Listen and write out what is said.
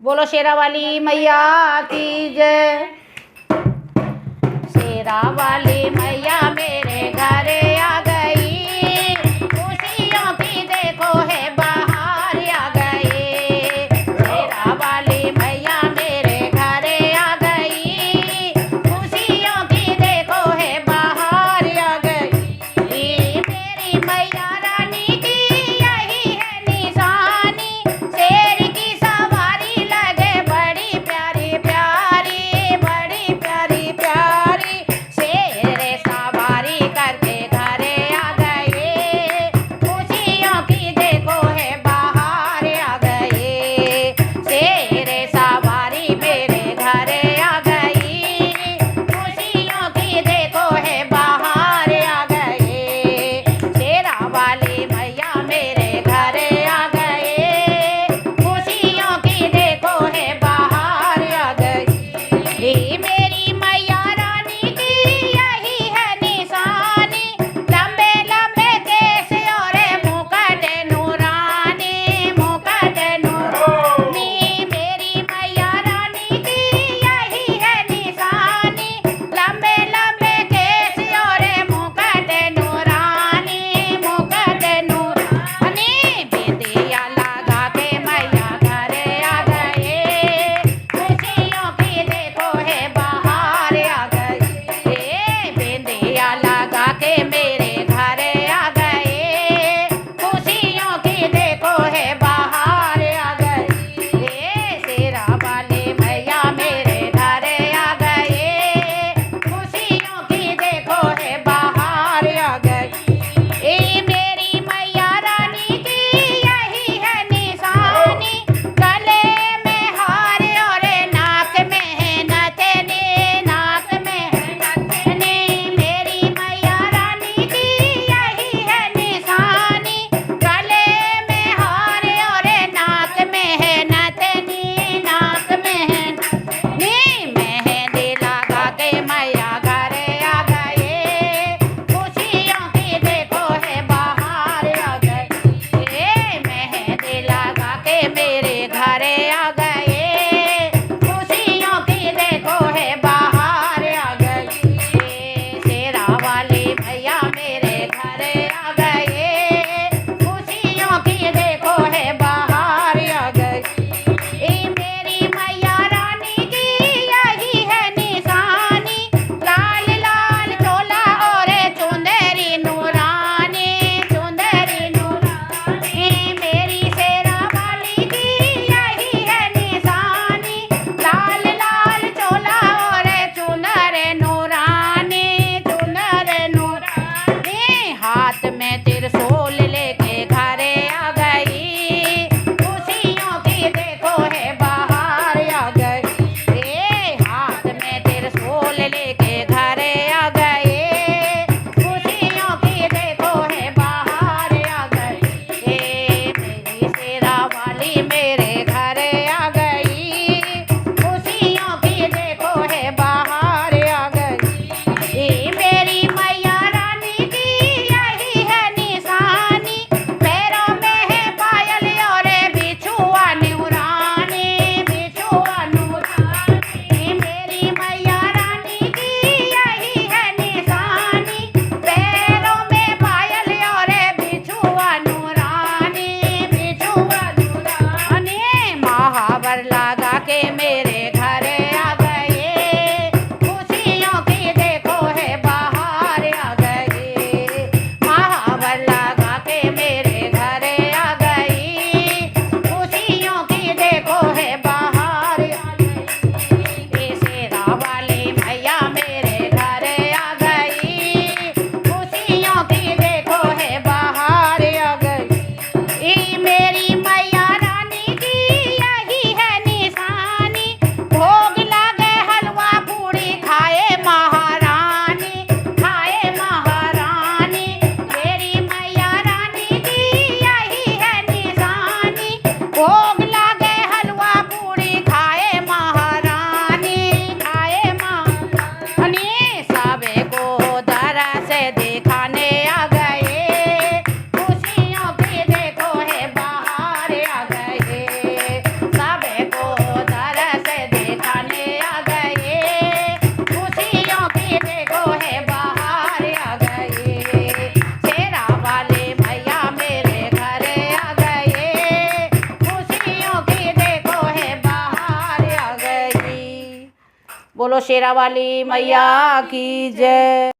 बोलो शेरा वाली मैया की जय। शेरा वाली मैया मेरे घर आ गई, खुशियों की देखो है बाहर आ गई। शेरा वाली मैया मेरे घर आ गई, खुशियों की देखो है बाहर आ गई। मेरी मैया रानी की यही है निशानी, शेर की सवारी लगे बड़ी प्यारी प्यारी, बड़ी प्यारी प्यारी। शेर सवारी करके घरे आ गए, खुशियों की देखो है बाहर आ गए। शेर सवारी मेरे घरे आ गई, खुशियों की देखो है बाहर आ गए। शेरा वाली मैया मेरे घरे आ गए, खुशियों की देखो है बाहर आ गई। मेरी मैया रानी की यही है निशानी, लंबे लंबे केस और मुकुट नूरानी, मुकुट नूरानी। मेरी मैया रानी की यही है निशानी, लंबे लंबे केस और मुकुट नूरानी, मुकुट नूरानी। बिंदिया लगा के मैया घरे आ गए, खुशियों की देखो है बाहर आ गई। बिंदिया लगा के मेरे घरे आ गए, खुशियों की देखो है बाहर आ गई। शेरा वाली मैया मेरे घरे आ गए, खुशियों की देखो है बाहर आ गई। मेरी मैया रानी की यही है निशानी, गले में हार और नाक में है नथनी, नाक में है नथनी। मेरी मैया रानी की यही है निशानी, गले में हार और नाक में है नथनी, नाक में है नथनी। मेहंदी लगा के मैया घरे आ गए, खुशियों की देखो है बाहर आ गई। मेहंदी लगा के मेरे घरे आ गए, खुशियों की देखो है बाहर आ गई। शेरा वाली मैया मेरे घरे आ गए, खुशियों की देखो है बाहर आ गई। मेरी मैया रानी की यही है निशानी, लाल लाल चोला और चुंदरी नूरानी, चुंदरी नूरानी। मेरी शेरा वाली की यही है निशानी, लाल लाल चोला और चुनर नूरानी, चुनर नूरानी। हाथ में त्रिशूल लेके घरे आ गई, खुशियों की देखो है बाहर आ गई। हाथ में त्रिशूल लेके घरे आ गए, खुशियों की देखो है बाहर आ गई। मेरी शेरा वाली मेरे घरे आ गई, खुशियों की देखो है बाहर आ गई। मेरी मैया रानी की यही है निशानी, पैरों में है पायल और बिछुआ नूरानी, बिछुआ नूरानी। मेरी मैया रानी की यही है निशानी, पैरों में पायल और बिछुआ नूरानी, बिछुआ नूरानी। महावर लगा के मेरे घरे आ गए, खुशियों की देखो है बाहर आ गई। महावर लगा के मेरे घरे आ गई, खुशियों की देखो है बाहर आ गई। शेरा वाली मैया मेरे घरे आ गई, खुशियों की देखो है बाहर आ गई। मेरी मैया रानी की यही है निशानी, बोलो शेरा वाली मैया की जय।